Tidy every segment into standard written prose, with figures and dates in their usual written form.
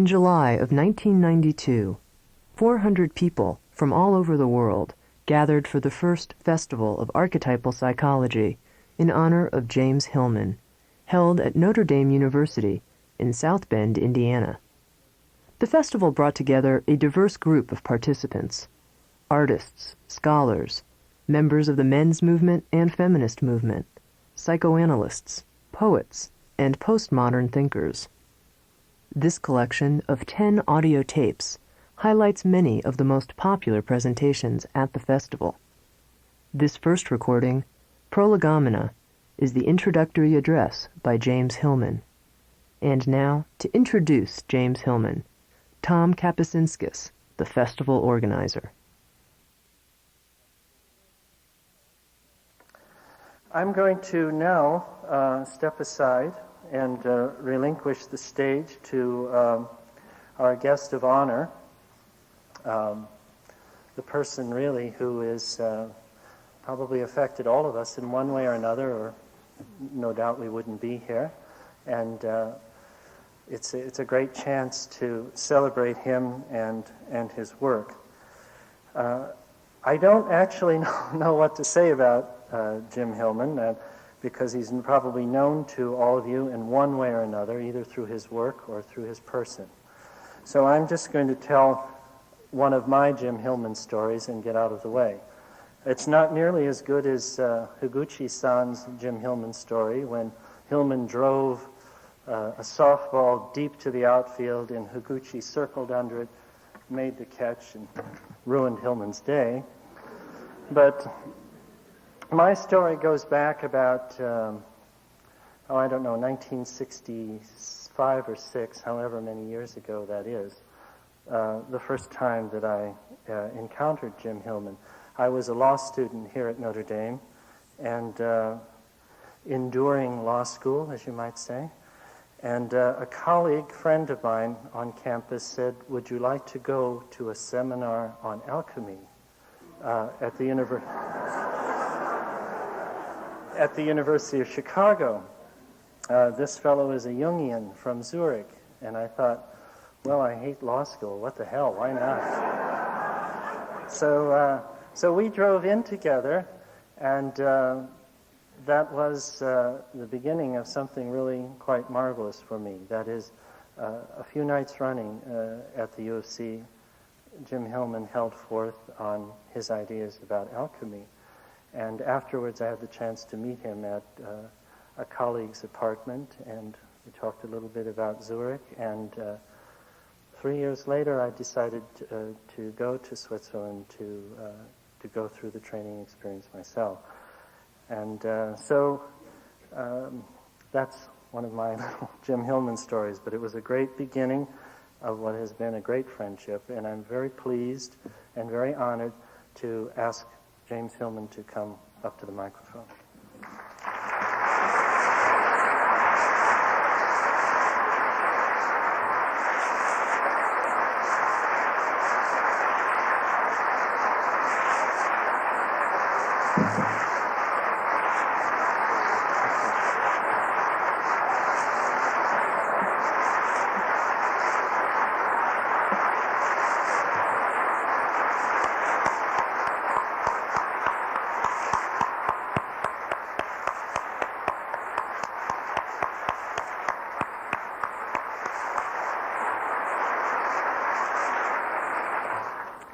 In July of 1992, 400 people from all over the world gathered for the first Festival of Archetypal Psychology in honor of James Hillman, held at Notre Dame University in South Bend, Indiana. The festival brought together a diverse group of participants: artists, scholars, members of the men's movement and feminist movement, psychoanalysts, poets, and postmodern thinkers. This collection of 10 audio tapes highlights many of the most popular presentations at the festival. This first recording, Prolegomena, is the introductory address by James Hillman. And now, to introduce James Hillman, Tom Kapusinskis, the festival organizer. I'm going to now step aside and relinquish the stage to our guest of honor, the person really who is probably affected all of us in one way or another, or no doubt we wouldn't be here. And it's a great chance to celebrate him and his work. I don't actually know what to say about Jim Hillman, because he's probably known to all of you in one way or another, either through his work or through his person. So I'm just going to tell one of my Jim Hillman stories and get out of the way. It's not nearly as good as Higuchi-san's Jim Hillman story, when Hillman drove a softball deep to the outfield and Higuchi circled under it, made the catch, and ruined Hillman's day. But my story goes back about, 1965 or 6, however many years ago that is, the first time that I encountered Jim Hillman. I was a law student here at Notre Dame, and enduring law school, as you might say. And a colleague, friend of mine on campus said, "Would you like to go to a seminar on alchemy at the University of Chicago? This fellow is a Jungian from Zurich." And I thought, well, I hate law school. What the hell? Why not? So we drove in together, and that was the beginning of something really quite marvelous for me. That is, a few nights running at the U of C, Jim Hillman held forth on his ideas about alchemy. And afterwards I had the chance to meet him at a colleague's apartment, and we talked a little bit about Zurich. And 3 years later I decided to go to Switzerland to go through the training experience myself. And so that's one of my little Jim Hillman stories, but it was a great beginning of what has been a great friendship, and I'm very pleased and very honored to ask James Hillman to come up to the microphone.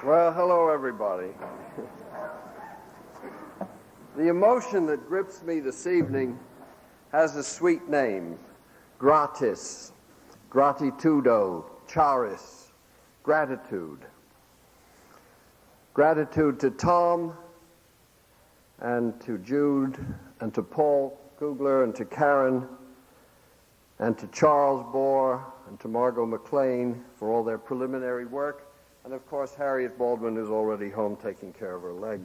Well, hello, everybody. The emotion that grips me this evening has a sweet name: gratis, gratitudo, charis, gratitude. Gratitude to Tom, and to Jude, and to Paul Kugler, and to Karen, and to Charles Bohr, and to Margot McLean for all their preliminary work. And of course, Harriet Baldwin, who's already home taking care of her leg.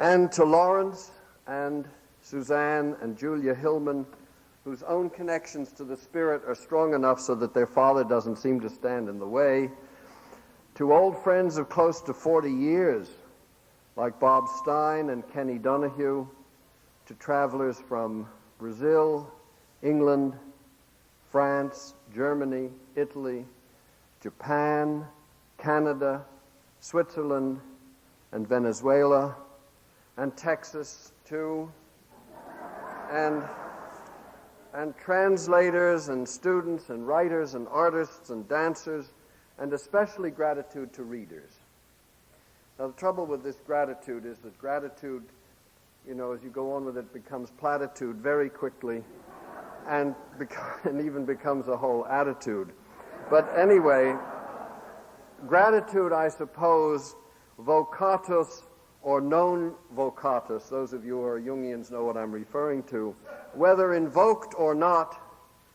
And to Lawrence and Suzanne and Julia Hillman, whose own connections to the spirit are strong enough so that their father doesn't seem to stand in the way. To old friends of close to 40 years, like Bob Stein and Kenny Donahue. To travelers from Brazil, England, France, Germany, Italy, Japan, Canada, Switzerland, and Venezuela, and Texas too, and translators and students and writers and artists and dancers, and especially gratitude to readers. Now, the trouble with this gratitude is that gratitude, as you go on with it, becomes platitude very quickly and even becomes a whole attitude. But anyway, gratitude, I suppose, vocatus or non vocatus, those of you who are Jungians know what I'm referring to, whether invoked or not,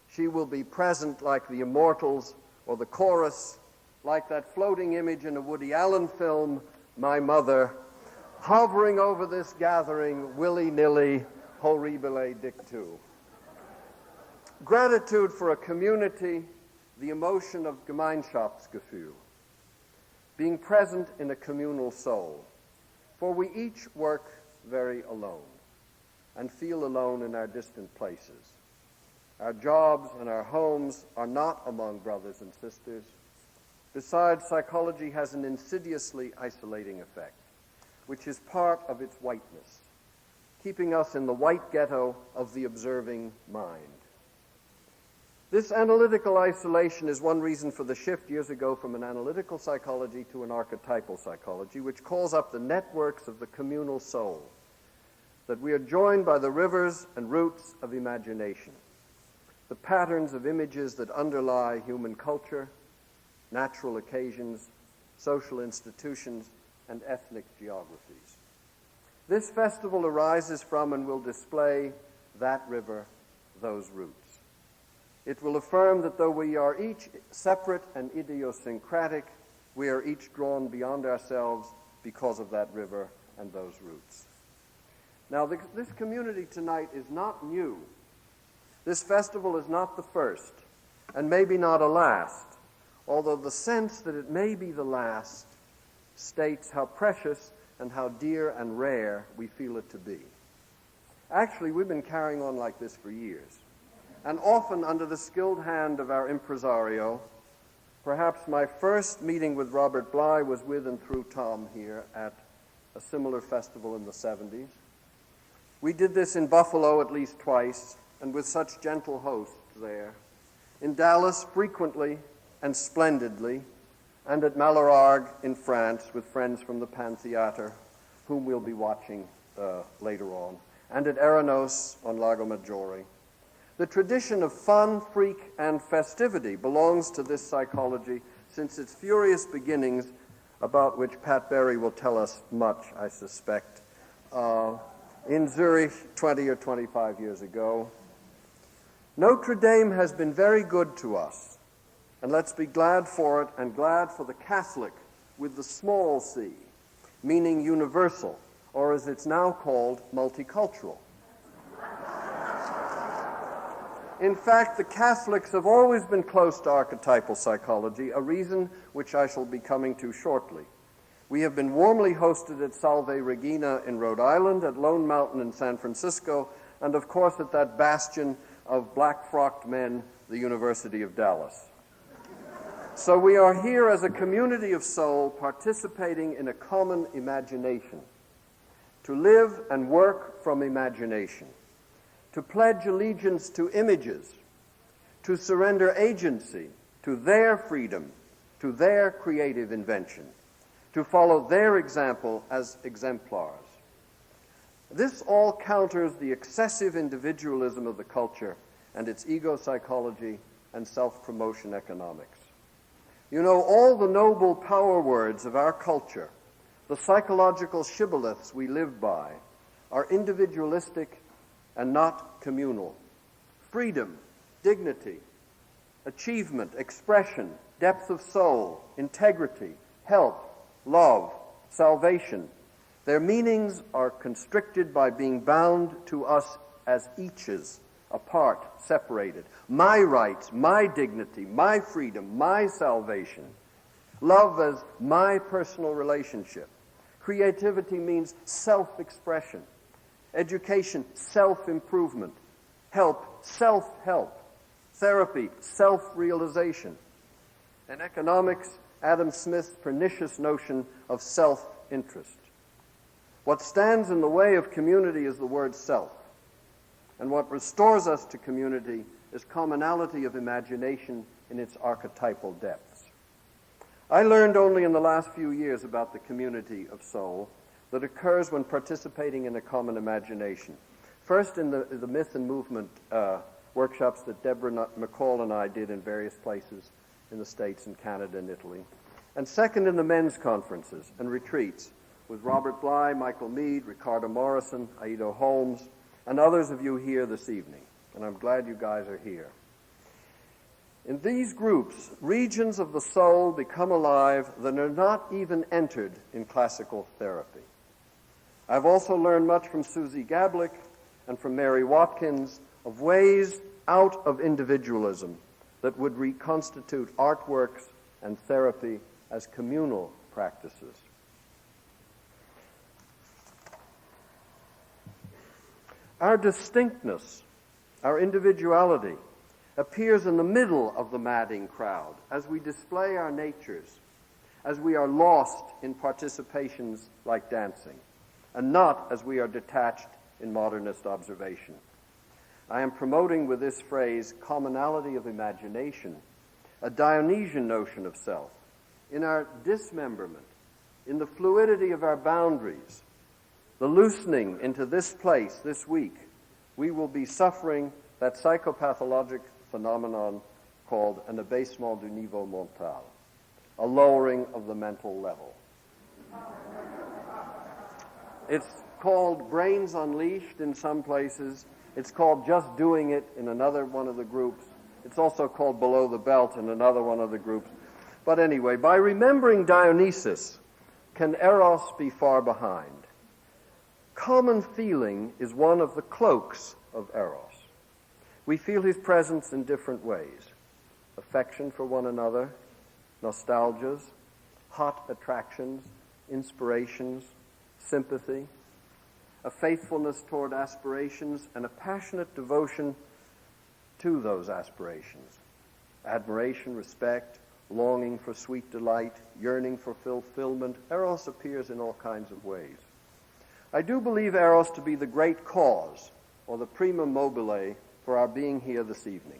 she will be present like the immortals or the chorus, like that floating image in a Woody Allen film, My Mother, hovering over this gathering, willy-nilly, horribile dictu. Gratitude for a community, the emotion of Gemeinschaftsgefühl, being present in a communal soul. For we each work very alone and feel alone in our distant places. Our jobs and our homes are not among brothers and sisters. Besides, psychology has an insidiously isolating effect, which is part of its whiteness, keeping us in the white ghetto of the observing mind. This analytical isolation is one reason for the shift years ago from an analytical psychology to an archetypal psychology, which calls up the networks of the communal soul, that we are joined by the rivers and roots of imagination, the patterns of images that underlie human culture, natural occasions, social institutions, and ethnic geographies. This festival arises from and will display that river, those roots. It will affirm that though we are each separate and idiosyncratic, we are each drawn beyond ourselves because of that river and those roots. Now, this community tonight is not new. This festival is not the first, and maybe not a last, although the sense that it may be the last states how precious and how dear and rare we feel it to be. Actually, we've been carrying on like this for years, and often under the skilled hand of our impresario. Perhaps my first meeting with Robert Bly was with and through Tom here at a similar festival in the 70s. We did this in Buffalo at least twice, and with such gentle hosts there. In Dallas, frequently and splendidly, and at Mallarargues in France with friends from the Pantheatre, whom we'll be watching later on, and at Eros on Lago Maggiore. The tradition of fun, freak, and festivity belongs to this psychology since its furious beginnings, about which Pat Berry will tell us much, I suspect, in Zurich 20 or 25 years ago. Notre Dame has been very good to us, and let's be glad for it, and glad for the Catholic with the small c, meaning universal, or as it's now called, multicultural. In fact, the Catholics have always been close to archetypal psychology, a reason which I shall be coming to shortly. We have been warmly hosted at Salve Regina in Rhode Island, at Lone Mountain in San Francisco, and of course at that bastion of black-frocked men, the University of Dallas. So we are here as a community of soul participating in a common imagination, to live and work from imagination, to pledge allegiance to images, to surrender agency to their freedom, to their creative invention, to follow their example as exemplars. This all counters the excessive individualism of the culture and its ego psychology and self-promotion economics. You know, all the noble power words of our culture, the psychological shibboleths we live by, are individualistic and not communal. Freedom, dignity, achievement, expression, depth of soul, integrity, health, love, salvation. Their meanings are constricted by being bound to us as eaches, apart, separated. My rights, my dignity, my freedom, my salvation. Love as my personal relationship. Creativity means self-expression. Education, self-improvement. Help, self-help. Therapy, self-realization. And economics, Adam Smith's pernicious notion of self-interest. What stands in the way of community is the word self. And what restores us to community is commonality of imagination in its archetypal depths. I learned only in the last few years about the community of soul that occurs when participating in a common imagination. First in the myth and movement workshops that Deborah McCall and I did in various places in the States and Canada and Italy. And second in the men's conferences and retreats with Robert Bly, Michael Mead, Ricardo Morrison, Aido Holmes, and others of you here this evening. And I'm glad you guys are here. In these groups, regions of the soul become alive that are not even entered in classical therapy. I've also learned much from Susie Gablick and from Mary Watkins of ways out of individualism that would reconstitute artworks and therapy as communal practices. Our distinctness, our individuality, appears in the middle of the madding crowd as we display our natures, as we are lost in participations like dancing, and not as we are detached in modernist observation. I am promoting with this phrase commonality of imagination, a Dionysian notion of self, in our dismemberment, in the fluidity of our boundaries, the loosening into this place this week. We will be suffering that psychopathologic phenomenon called an abaissement du niveau mental, a lowering of the mental level. It's called Brains Unleashed in some places. It's called Just Doing It in another one of the groups. It's also called Below the Belt in another one of the groups. But anyway, by remembering Dionysus, can Eros be far behind? Common feeling is one of the cloaks of Eros. We feel his presence in different ways. Affection for one another, nostalgias, hot attractions, inspirations, sympathy, a faithfulness toward aspirations, and a passionate devotion to those aspirations. Admiration, respect, longing for sweet delight, yearning for fulfillment. Eros appears in all kinds of ways. I do believe Eros to be the great cause, or the prima mobile, for our being here this evening.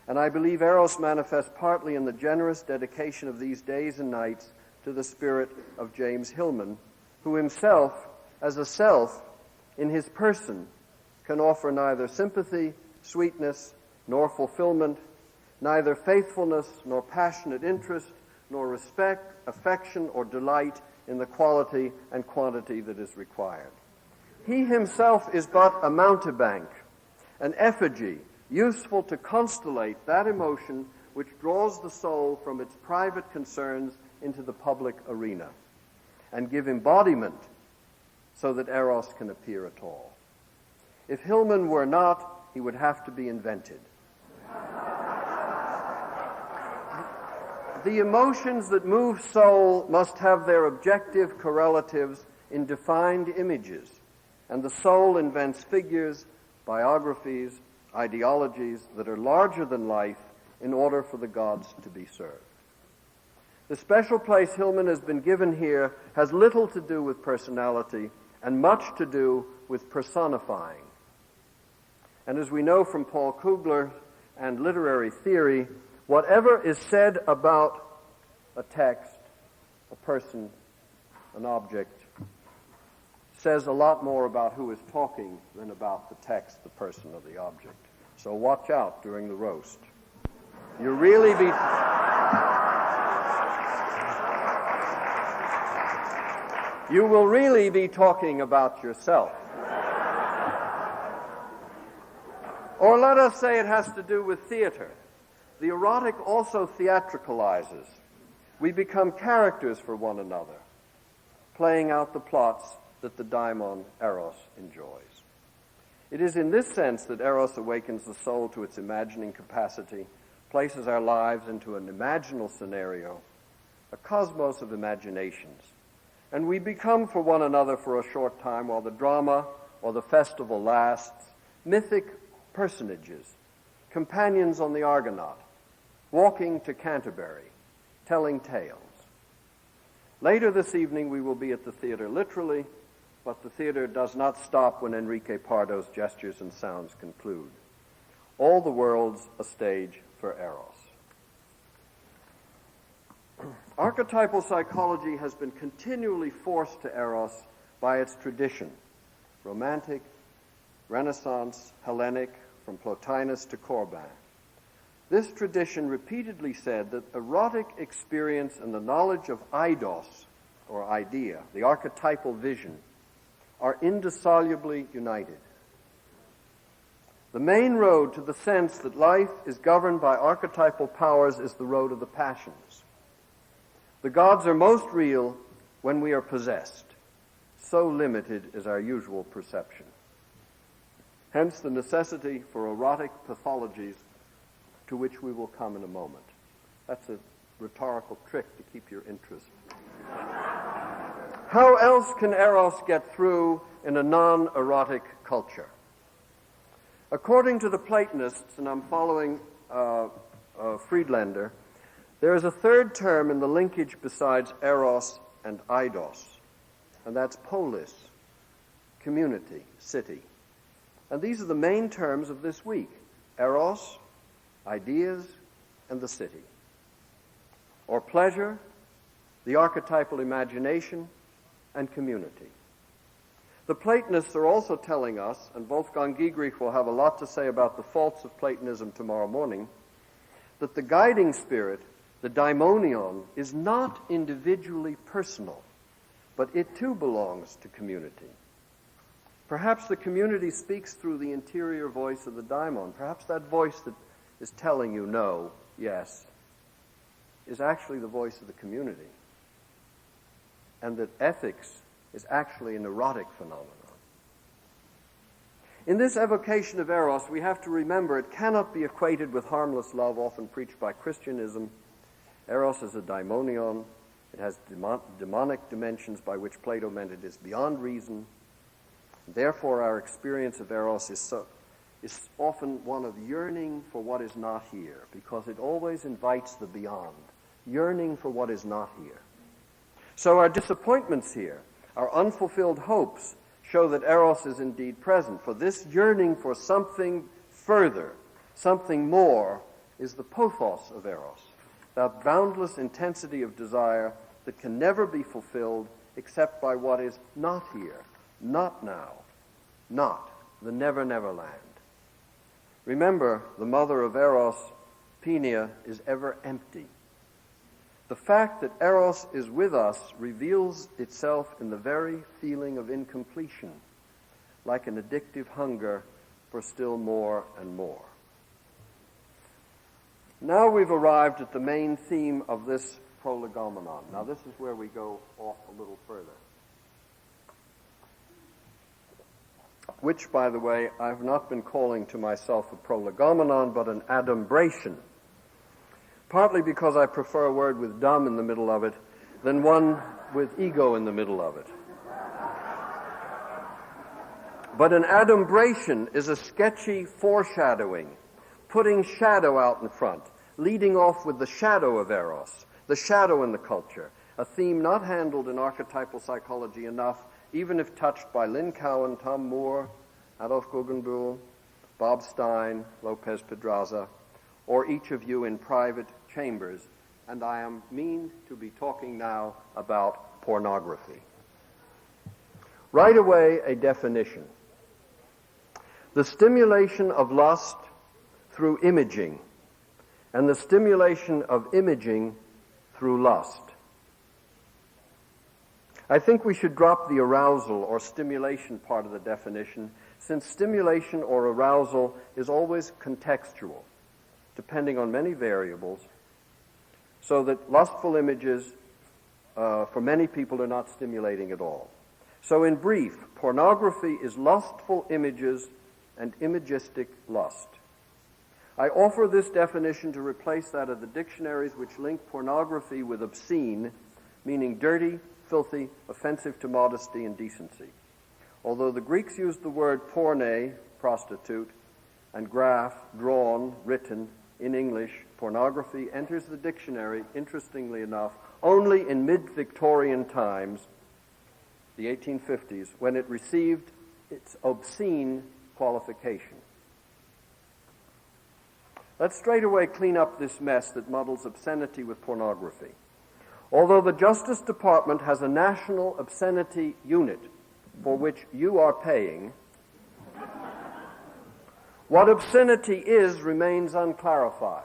And I believe Eros manifests partly in the generous dedication of these days and nights to the spirit of James Hillman, who himself, as a self, in his person, can offer neither sympathy, sweetness, nor fulfillment, neither faithfulness, nor passionate interest, nor respect, affection, or delight in the quality and quantity that is required. He himself is but a mountebank, an effigy, useful to constellate that emotion which draws the soul from its private concerns into the public arena, and give embodiment so that Eros can appear at all. If Hillman were not, he would have to be invented. The emotions that move soul must have their objective correlatives in defined images, and the soul invents figures, biographies, ideologies that are larger than life in order for the gods to be served. The special place Hillman has been given here has little to do with personality and much to do with personifying. And as we know from Paul Kugler and literary theory, whatever is said about a text, a person, an object, says a lot more about who is talking than about the text, the person, or the object. So watch out during the roast. You really be... You will really be talking about yourself. Or let us say it has to do with theater. The erotic also theatricalizes. We become characters for one another, playing out the plots that the daimon Eros enjoys. It is in this sense that Eros awakens the soul to its imagining capacity, places our lives into an imaginal scenario, a cosmos of imaginations. And we become for one another for a short time while the drama or the festival lasts, mythic personages, companions on the Argonaut, walking to Canterbury, telling tales. Later this evening we will be at the theater literally, but the theater does not stop when Enrique Pardo's gestures and sounds conclude. All the world's a stage for Eros. Archetypal psychology has been continually forced to Eros by its tradition, Romantic, Renaissance, Hellenic, from Plotinus to Corbin. This tradition repeatedly said that erotic experience and the knowledge of eidos, or idea, the archetypal vision, are indissolubly united. The main road to the sense that life is governed by archetypal powers is the road of the passions. The gods are most real when we are possessed. So limited is our usual perception. Hence the necessity for erotic pathologies, to which we will come in a moment. That's a rhetorical trick to keep your interest. How else can Eros get through in a non-erotic culture? According to the Platonists, and I'm following Friedlander, there is a third term in the linkage besides Eros and eidos, and that's polis, community, city. And these are the main terms of this week: Eros, ideas, and the city. Or pleasure, the archetypal imagination, and community. The Platonists are also telling us, and Wolfgang Giegrich will have a lot to say about the faults of Platonism tomorrow morning, that the guiding spirit, the daimonion, is not individually personal, but it too belongs to community. Perhaps the community speaks through the interior voice of the daimon. Perhaps that voice that is telling you no, yes, is actually the voice of the community. And that ethics is actually an erotic phenomenon. In this evocation of Eros, we have to remember it cannot be equated with harmless love often preached by Christianism. Eros is a daimonion. It has demonic dimensions by which Plato meant it is beyond reason. Therefore, our experience of Eros is often one of yearning for what is not here, because it always invites the beyond, yearning for what is not here. So our disappointments here, our unfulfilled hopes, show that Eros is indeed present. For this yearning for something further, something more, is the pothos of Eros, that boundless intensity of desire that can never be fulfilled except by what is not here, not now, not the never, never land. Remember, the mother of Eros, Peenia, is ever empty. The fact that Eros is with us reveals itself in the very feeling of incompletion, like an addictive hunger for still more and more. Now we've arrived at the main theme of this Prolegomenon. Now this is where we go off a little further. Which, by the way, I've not been calling to myself a prolegomenon, but an adumbration. Partly because I prefer a word with dumb in the middle of it than one with ego in the middle of it. But an adumbration is a sketchy foreshadowing, putting shadow out in front, leading off with the shadow of Eros, the shadow in the culture, a theme not handled in archetypal psychology enough, even if touched by Lynn Cowan, Tom Moore, Adolf Guggenbuhl, Bob Stein, Lopez Pedraza, or each of you in private chambers. And I am mean to be talking now about pornography. Right away, a definition. The stimulation of lust through imaging, and the stimulation of imaging through lust. I think we should drop the arousal or stimulation part of the definition, since stimulation or arousal is always contextual, depending on many variables, so that lustful images for many people are not stimulating at all. So in brief, pornography is lustful images and imagistic lust. I offer this definition to replace that of the dictionaries which link pornography with obscene, meaning dirty, filthy, offensive to modesty and decency. Although the Greeks used the word porne, prostitute, and graph, drawn, written in English, pornography enters the dictionary, interestingly enough, only in mid-Victorian times, the 1850s, when it received its obscene qualification. Let's straight away clean up this mess that muddles obscenity with pornography. Although the Justice Department has a national obscenity unit for which you are paying, what obscenity is remains unclarified.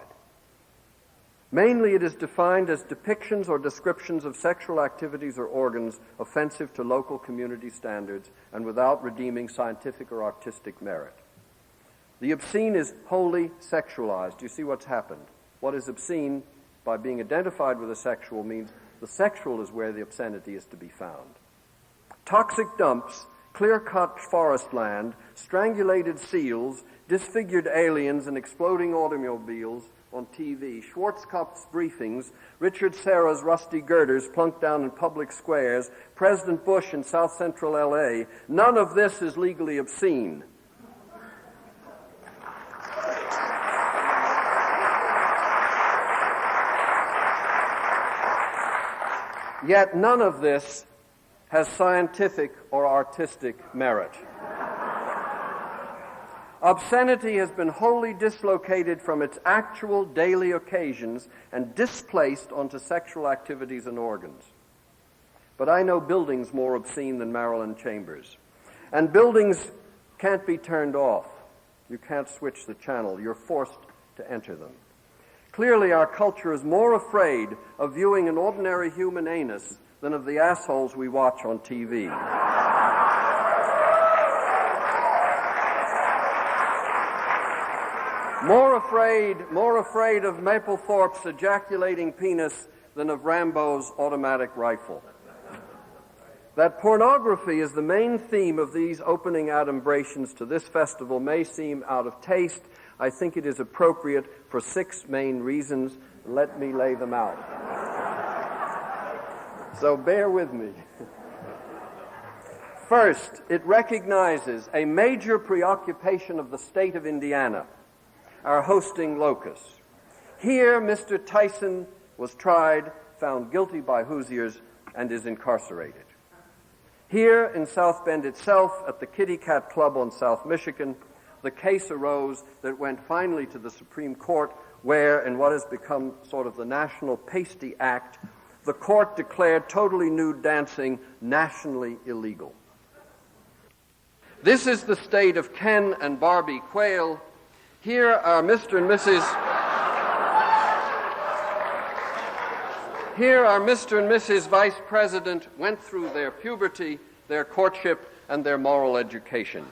Mainly it is defined as depictions or descriptions of sexual activities or organs offensive to local community standards and without redeeming scientific or artistic merit. The obscene is wholly sexualized. You see what's happened. What is obscene, by being identified with a sexual, means the sexual is where the obscenity is to be found. Toxic dumps, clear-cut forest land, strangulated seals, disfigured aliens and exploding automobiles on TV, Schwarzkopf's briefings, Richard Serra's rusty girders plunked down in public squares, President Bush in South Central L.A., none of this is legally obscene. Yet none of this has scientific or artistic merit. Obscenity has been wholly dislocated from its actual daily occasions and displaced onto sexual activities and organs. But I know buildings more obscene than Marilyn Chambers. And buildings can't be turned off. You can't switch the channel. You're forced to enter them. Clearly, our culture is more afraid of viewing an ordinary human anus than of the assholes we watch on TV. More afraid of Mapplethorpe's ejaculating penis than of Rambo's automatic rifle. That pornography is the main theme of these opening adumbrations to this festival may seem out of taste. I think it is appropriate for 6 main reasons. Let me lay them out. So bear with me. First, it recognizes a major preoccupation of the state of Indiana, our hosting locus. Here, Mr. Tyson was tried, found guilty by Hoosiers, and is incarcerated. Here in South Bend itself, at the Kitty Cat Club on South Michigan, the case arose that went finally to the Supreme Court, where, in what has become sort of the National Pasty Act, the court declared totally nude dancing nationally illegal. This is the state of Ken and Barbie Quayle. Here are Mr. and Mrs. Vice President went through their puberty, their courtship, and their moral education.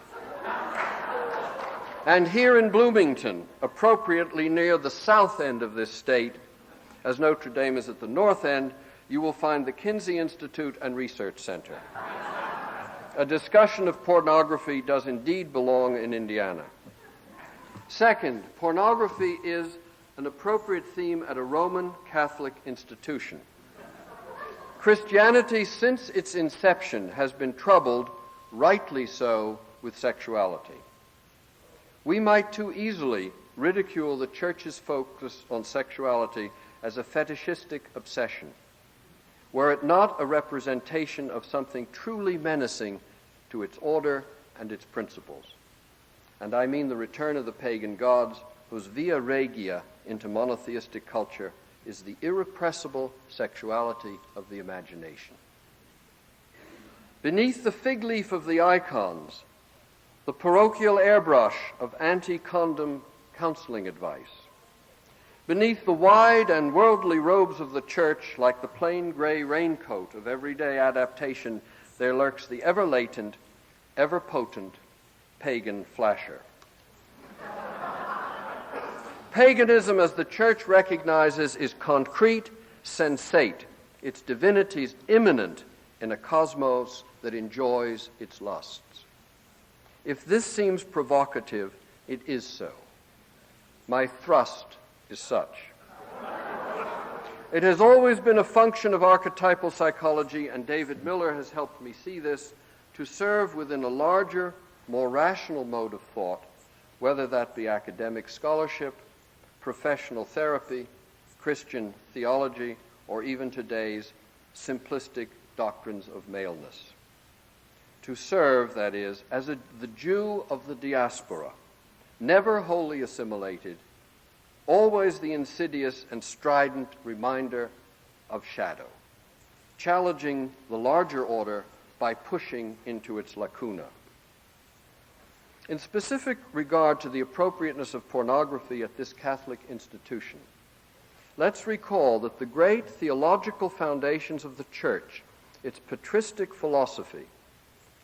And here in Bloomington, appropriately near the south end of this state, as Notre Dame is at the north end, you will find the Kinsey Institute and Research Center. A discussion of pornography does indeed belong in Indiana. Second, pornography is an appropriate theme at a Roman Catholic institution. Christianity, since its inception, has been troubled, rightly so, with sexuality. We might too easily ridicule the Church's focus on sexuality as a fetishistic obsession, were it not a representation of something truly menacing to its order and its principles. And I mean the return of the pagan gods, whose via regia into monotheistic culture is the irrepressible sexuality of the imagination. Beneath the fig leaf of the icons, the parochial airbrush of anti-condom counseling advice. Beneath the wide and worldly robes of the church, like the plain gray raincoat of everyday adaptation, there lurks the ever-latent, ever-potent pagan flasher. Paganism, as the church recognizes, is concrete, sensate. Its divinity is immanent in a cosmos that enjoys its lusts. If this seems provocative, it is so. My thrust is such. It has always been a function of archetypal psychology, and David Miller has helped me see this, to serve within a larger, more rational mode of thought whether that be academic scholarship, professional therapy, Christian theology, or even today's simplistic doctrines of maleness. To serve, that is, as the Jew of the diaspora, never wholly assimilated, always the insidious and strident reminder of shadow, challenging the larger order by pushing into its lacuna. In specific regard to the appropriateness of pornography at this Catholic institution, let's recall that the great theological foundations of the Church, its patristic philosophy,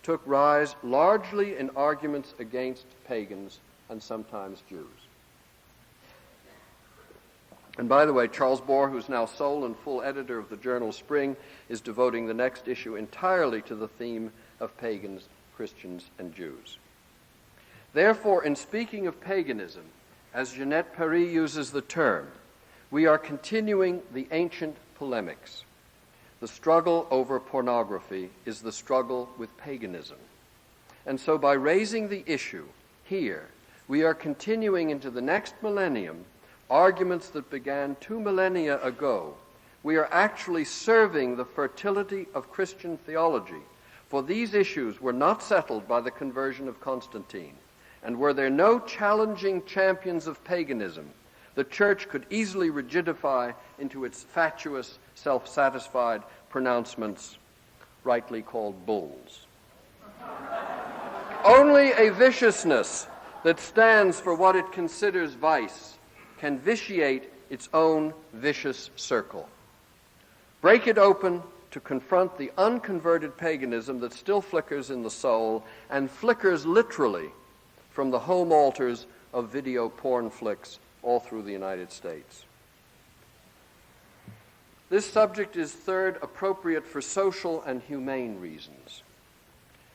took rise largely in arguments against pagans and sometimes Jews. And by the way, Charles Bohr, who's now sole and full editor of the journal Spring, is devoting the next issue entirely to the theme of pagans, Christians, and Jews. Therefore, in speaking of paganism, as Jeanette Paris uses the term, we are continuing the ancient polemics. The struggle over pornography is the struggle with paganism. And so by raising the issue here, we are continuing into the next millennium arguments that began 2 millennia ago. We are actually serving the fertility of Christian theology, for these issues were not settled by the conversion of Constantine. And were there no challenging champions of paganism, the Church could easily rigidify into its fatuous, self-satisfied pronouncements, rightly called bulls. Only a viciousness that stands for what it considers vice can vitiate its own vicious circle. Break it open to confront the unconverted paganism that still flickers in the soul and flickers literally from the home altars of video porn flicks all through the United States. This subject is, third, appropriate for social and humane reasons.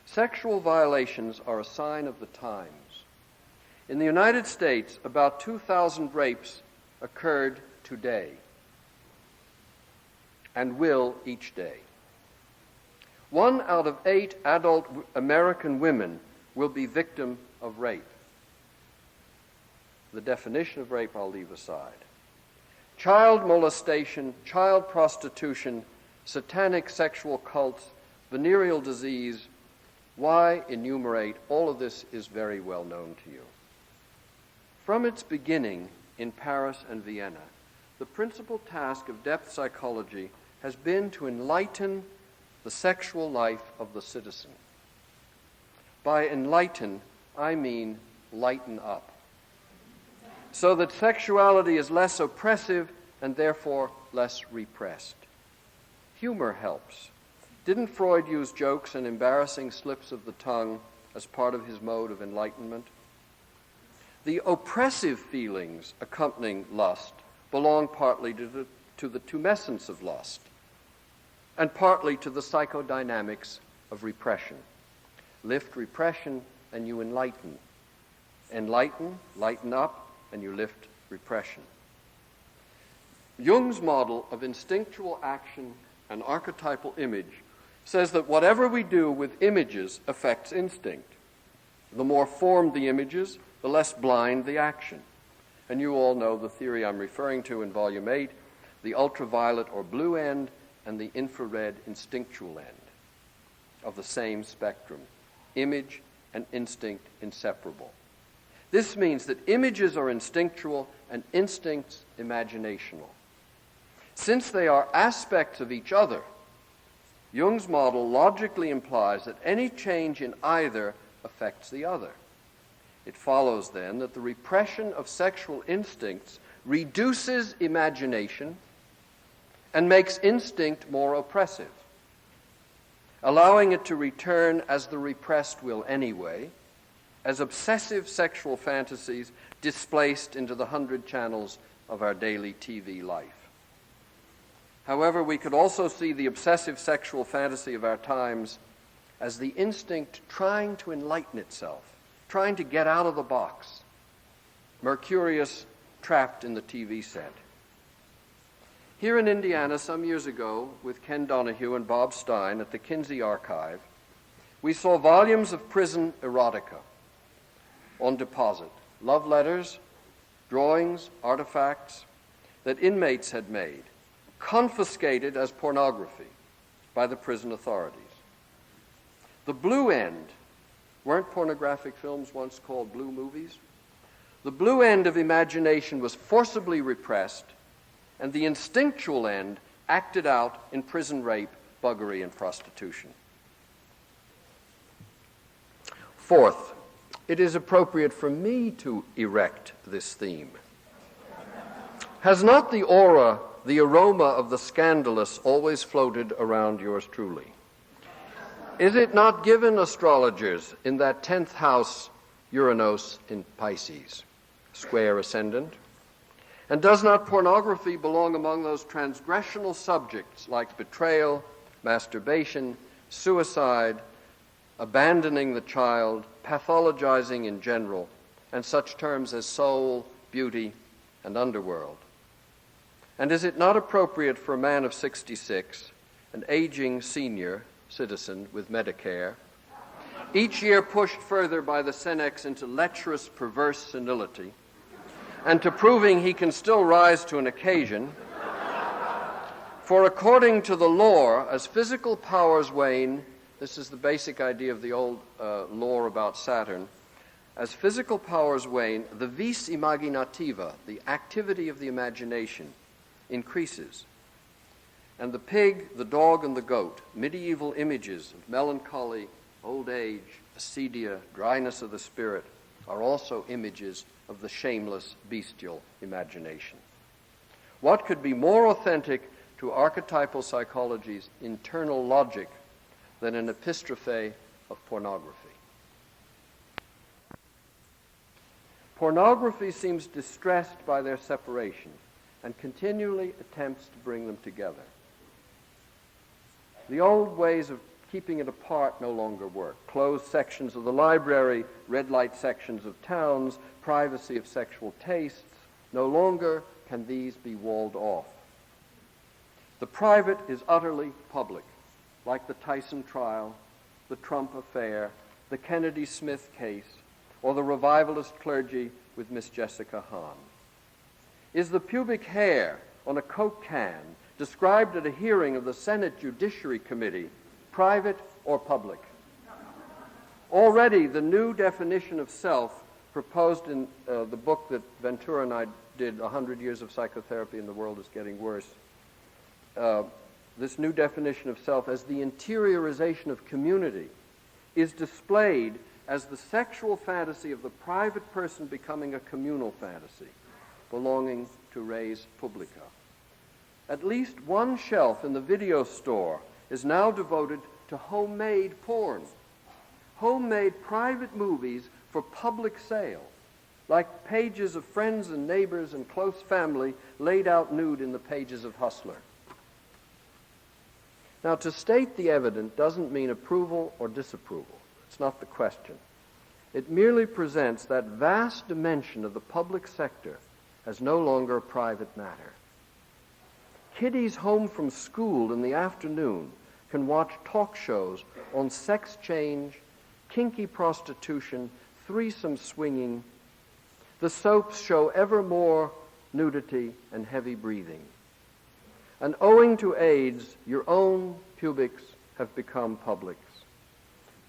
Sexual violations are a sign of the times. In the United States, about 2,000 rapes occurred today and will each day. 1 out of 8 adult American women will be victim of rape. The definition of rape I'll leave aside. Child molestation, child prostitution, satanic sexual cults, venereal disease. Why enumerate? All of this is very well known to you. From its beginning in Paris and Vienna, the principal task of depth psychology has been to enlighten the sexual life of the citizen. By enlighten, I mean lighten up, so that sexuality is less oppressive and therefore less repressed. Humor helps. Didn't Freud use jokes and embarrassing slips of the tongue as part of his mode of enlightenment? The oppressive feelings accompanying lust belong partly to the tumescence of lust and partly to the psychodynamics of repression. Lift repression and you enlighten. Enlighten, lighten up, and you lift repression. Jung's model of instinctual action and archetypal image says that whatever we do with images affects instinct. The more formed the images, the less blind the action. And you all know the theory I'm referring to in Volume 8, the ultraviolet or blue end and the infrared instinctual end of the same spectrum. Image and instinct inseparable. This means that images are instinctual and instincts imaginational. Since they are aspects of each other, Jung's model logically implies that any change in either affects the other. It follows then that the repression of sexual instincts reduces imagination and makes instinct more oppressive, allowing it to return as the repressed will anyway, as obsessive sexual fantasies displaced into the 100 channels of our daily TV life. However, we could also see the obsessive sexual fantasy of our times as the instinct trying to enlighten itself, trying to get out of the box, Mercurius trapped in the TV set. Here in Indiana some years ago, with Ken Donahue and Bob Stein at the Kinsey Archive, we saw volumes of prison erotica on deposit, love letters, drawings, artifacts that inmates had made, confiscated as pornography by the prison authorities. The blue end, weren't pornographic films once called blue movies? The blue end of imagination was forcibly repressed, and the instinctual end acted out in prison rape, buggery, and prostitution. Fourth, it is appropriate for me to erect this theme. Has not the aura, the aroma of the scandalous always floated around yours truly? Is it not given astrologers in that 10th house, Uranus in Pisces, square ascendant? And does not pornography belong among those transgressional subjects like betrayal, masturbation, suicide, abandoning the child, pathologizing in general, and such terms as soul, beauty, and underworld? And is it not appropriate for a man of 66, an aging senior citizen with Medicare, each year pushed further by the Senex into lecherous, perverse senility, and to proving he can still rise to an occasion, for according to the lore, as physical powers wane, this is the basic idea of the old lore about Saturn, as physical powers wane, the vis imaginativa, the activity of the imagination, increases. And the pig, the dog, and the goat, medieval images of melancholy, old age, acedia, dryness of the spirit, are also images of the shameless, bestial imagination. What could be more authentic to archetypal psychology's internal logic than an epistrophe of pornography? Pornography seems distressed by their separation and continually attempts to bring them together. The old ways of keeping it apart no longer work. Closed sections of the library, red light sections of towns, privacy of sexual tastes. No longer can these be walled off. The private is utterly public, like the Tyson trial, the Trump affair, the Kennedy Smith case, or the revivalist clergy with Miss Jessica Hahn. Is the pubic hair on a Coke can described at a hearing of the Senate Judiciary Committee private or public? Already the new definition of self proposed in the book that Ventura and I did, 100 Years of Psychotherapy and the World is Getting Worse, this new definition of self as the interiorization of community is displayed as the sexual fantasy of the private person becoming a communal fantasy, belonging to res publica. At least one shelf in the video store is now devoted to homemade porn, homemade private movies for public sale, like pages of friends and neighbors and close family laid out nude in the pages of Hustler. Now, to state the evident doesn't mean approval or disapproval. It's not the question. It merely presents that vast dimension of the public sector as no longer a private matter. Kiddies home from school in the afternoon can watch talk shows on sex change, kinky prostitution, threesome swinging. The soaps show ever more nudity and heavy breathing. And owing to AIDS, your own pubics have become publics.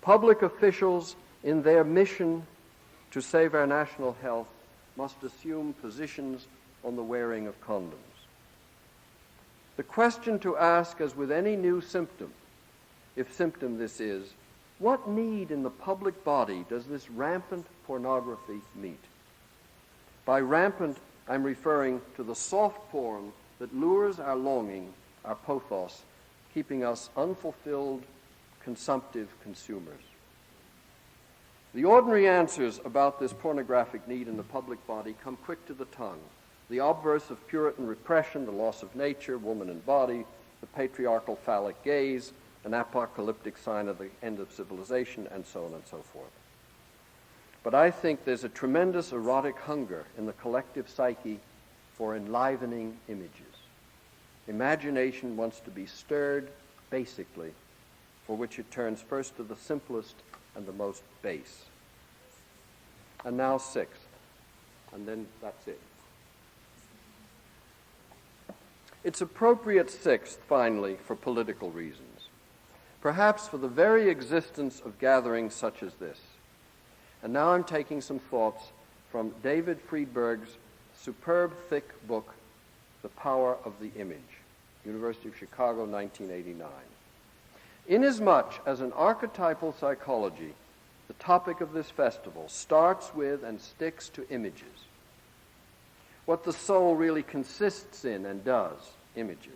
Public officials, in their mission to save our national health, must assume positions on the wearing of condoms. The question to ask, as with any new symptom, if symptom this is, what need in the public body does this rampant pornography meet? By rampant, I'm referring to the soft porn that lures our longing, our pothos, keeping us unfulfilled, consumptive consumers. The ordinary answers about this pornographic need in the public body come quick to the tongue. The obverse of Puritan repression, the loss of nature, woman and body, the patriarchal phallic gaze, an apocalyptic sign of the end of civilization, and so on and so forth. But I think there's a tremendous erotic hunger in the collective psyche for enlivening images. Imagination wants to be stirred, basically, for which it turns first to the simplest and the most base. And now sixth, and then that's it. It's appropriate sixth, finally, for political reasons, perhaps for the very existence of gatherings such as this. And now I'm taking some thoughts from David Friedberg's superb, thick book, The Power of the Image, University of Chicago, 1989. Inasmuch as an archetypal psychology, the topic of this festival, starts with and sticks to images, what the soul really consists in and does, images.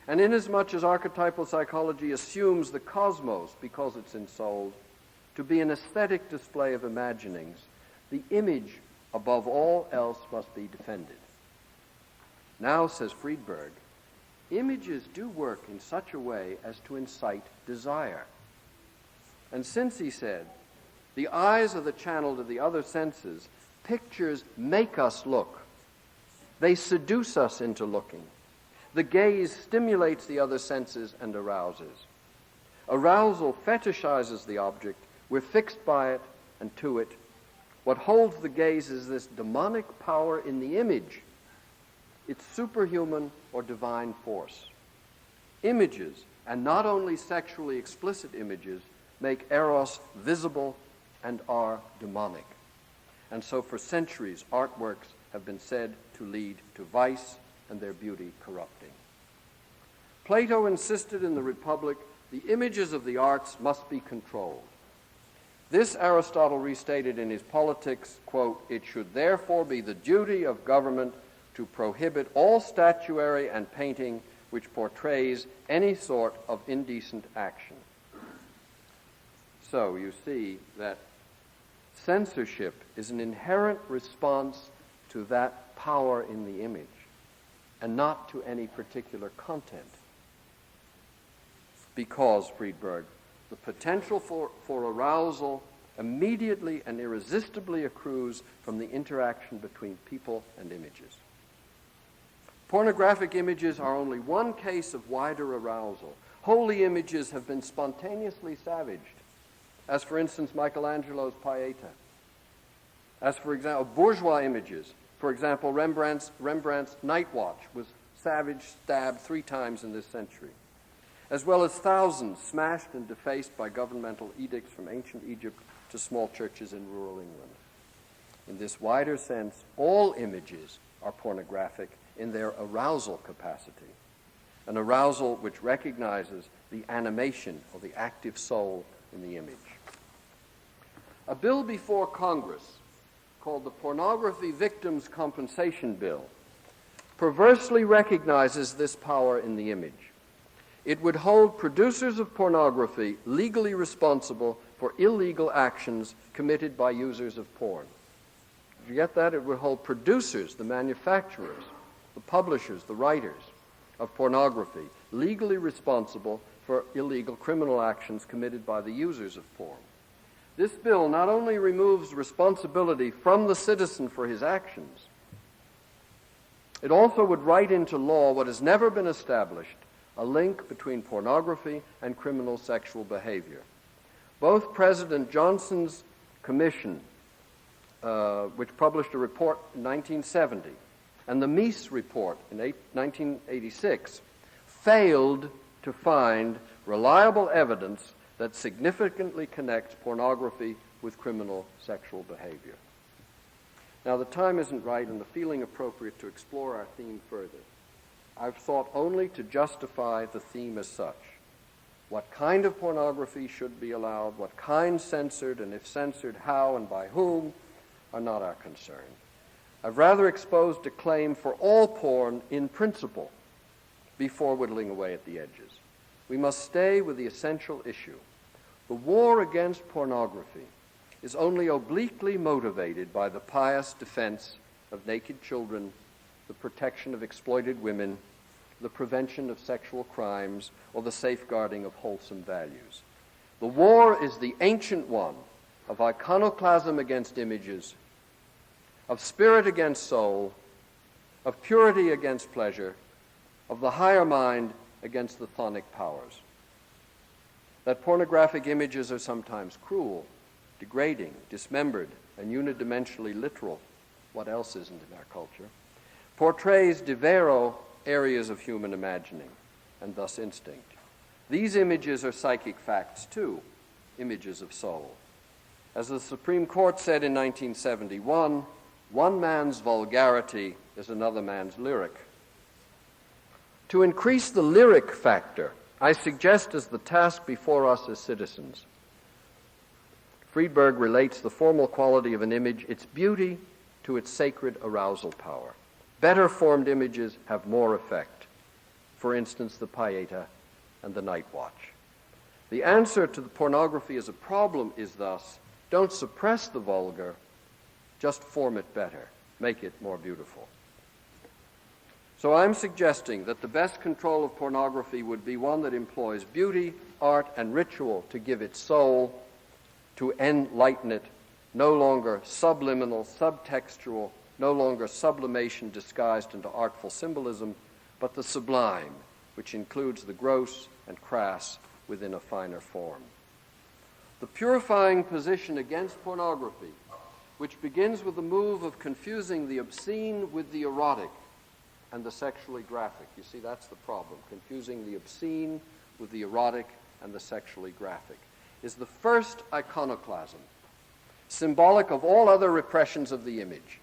And inasmuch as archetypal psychology assumes the cosmos, because it's ensouled, to be an aesthetic display of imaginings, the image, above all else, must be defended. Now, says Friedberg, images do work in such a way as to incite desire. And since, he said, the eyes are the channel to the other senses, pictures make us look. They seduce us into looking. The gaze stimulates the other senses and arouses. Arousal fetishizes the object. We're fixed by it and to it. What holds the gaze is this demonic power in the image. It's superhuman or divine force. Images, and not only sexually explicit images, make Eros visible and are demonic. And so for centuries, artworks have been said to lead to vice and their beauty corrupting. Plato insisted in the Republic, the images of the arts must be controlled. This Aristotle restated in his Politics, quote, "It should therefore be the duty of government to prohibit all statuary and painting which portrays any sort of indecent action." So you see that censorship is an inherent response to that power in the image and not to any particular content. Because, Friedberg, the potential for arousal immediately and irresistibly accrues from the interaction between people and images. Pornographic images are only one case of wider arousal. Holy images have been spontaneously savaged, as for instance Michelangelo's Pieta. As for example, bourgeois images, for example Rembrandt's Night Watch was savaged, stabbed 3 times in this century, as well as thousands smashed and defaced by governmental edicts from ancient Egypt to small churches in rural England. In this wider sense, all images are pornographic in their arousal capacity, an arousal which recognizes the animation of the active soul in the image. A bill before Congress, called the Pornography Victims Compensation Bill, perversely recognizes this power in the image. It would hold producers of pornography legally responsible for illegal actions committed by users of porn. Did you get that? It would hold producers, the manufacturers, the publishers, the writers of pornography, legally responsible for illegal criminal actions committed by the users of porn. This bill not only removes responsibility from the citizen for his actions, it also would write into law what has never been established, a link between pornography and criminal sexual behavior. Both President Johnson's commission, which published a report in 1970, and the Mies report in 1986, failed to find reliable evidence that significantly connects pornography with criminal sexual behavior. Now, the time isn't right and the feeling appropriate to explore our theme further. I've thought only to justify the theme as such. What kind of pornography should be allowed, what kind censored, and if censored, how and by whom, are not our concern. I've rather exposed a claim for all porn in principle before whittling away at the edges. We must stay with the essential issue. The war against pornography is only obliquely motivated by the pious defense of naked children, the protection of exploited women, the prevention of sexual crimes, or the safeguarding of wholesome values. The war is the ancient one of iconoclasm against images, of spirit against soul, of purity against pleasure, of the higher mind against the chthonic powers. That pornographic images are sometimes cruel, degrading, dismembered, and unidimensionally literal what else isn't in our culture, portrays de vero areas of human imagining, and thus instinct. These images are psychic facts too, images of soul. As the Supreme Court said in 1971, one man's vulgarity is another man's lyric. To increase the lyric factor, I suggest as the task before us as citizens. Friedberg relates the formal quality of an image, its beauty, to its sacred arousal power. Better formed images have more effect. For instance, the Pieta and the Night Watch. The answer to the pornography as a problem is thus, don't suppress the vulgar, just form it better, make it more beautiful. So I'm suggesting that the best control of pornography would be one that employs beauty, art, and ritual to give it soul, to enlighten it, no longer subliminal, subtextual, no longer sublimation disguised into artful symbolism, but the sublime, which includes the gross and crass within a finer form. The purifying position against pornography, which begins with the move of confusing the obscene with the erotic and the sexually graphic. You see, that's the problem, confusing the obscene with the erotic and the sexually graphic, is the first iconoclasm, symbolic of all other repressions of the image.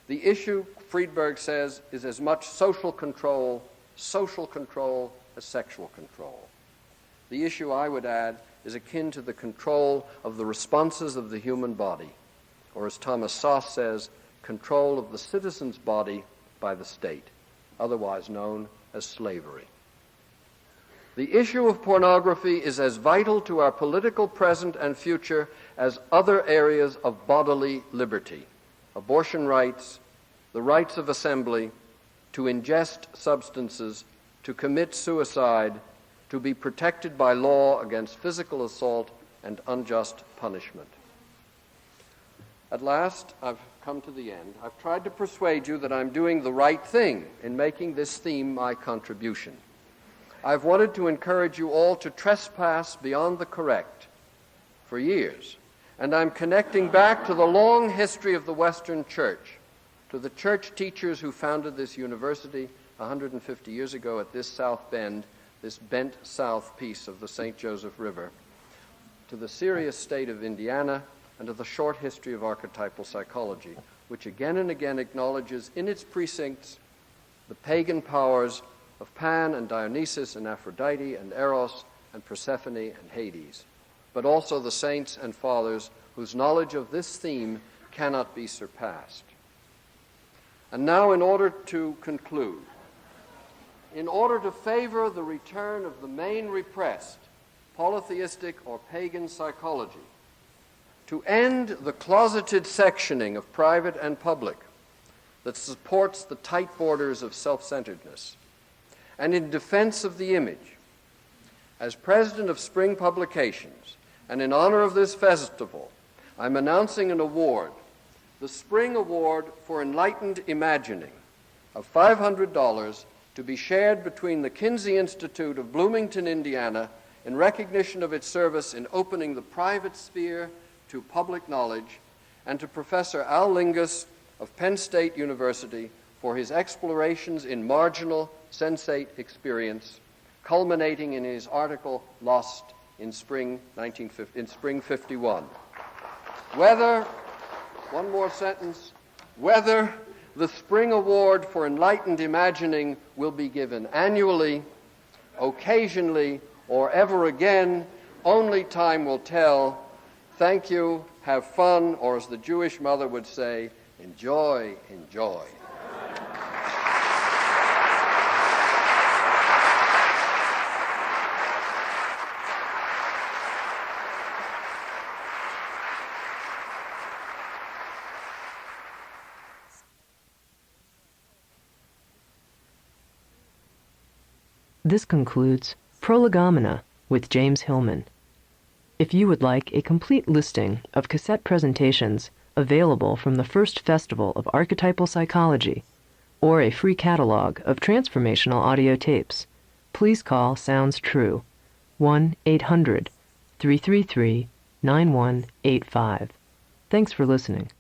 The issue, Friedberg says, is as much social control as sexual control. The issue, I would add, is akin to the control of the responses of the human body, or as Thomas Sauss says, control of the citizen's body by the state, otherwise known as slavery. The issue of pornography is as vital to our political present and future as other areas of bodily liberty, abortion rights, the rights of assembly, to ingest substances, to commit suicide, to be protected by law against physical assault and unjust punishment. At last, I've come to the end. I've tried to persuade you that I'm doing the right thing in making this theme my contribution. I've wanted to encourage you all to trespass beyond the correct for years, and I'm connecting back to the long history of the Western Church, to the church teachers who founded this university 150 years ago at this South Bend, this bent south piece of the St. Joseph River, to the serious state of Indiana, and to the short history of archetypal psychology, which again and again acknowledges in its precincts the pagan powers of Pan and Dionysus and Aphrodite and Eros and Persephone and Hades, but also the saints and fathers whose knowledge of this theme cannot be surpassed. And now, in order to conclude, in order to favor the return of the main repressed, polytheistic or pagan psychology, to end the closeted sectioning of private and public that supports the tight borders of self-centeredness, and in defense of the image, as president of Spring Publications, and in honor of this festival, I'm announcing an award, the Spring Award for Enlightened Imagining, of $500 to be shared between the Kinsey Institute of Bloomington, Indiana, in recognition of its service in opening the private sphere to public knowledge, and to Professor Al Lingus of Penn State University for his explorations in marginal sensate experience, culminating in his article Lost in Spring 51. Whether the Spring Award for Enlightened Imagining will be given annually, occasionally, or ever again, only time will tell. Thank you, have fun, or as the Jewish mother would say, enjoy, enjoy. This concludes Prolegomena with James Hillman. If you would like a complete listing of cassette presentations available from the first Festival of Archetypal Psychology, or a free catalog of transformational audio tapes, please call Sounds True, 1-800-333-9185. Thanks for listening.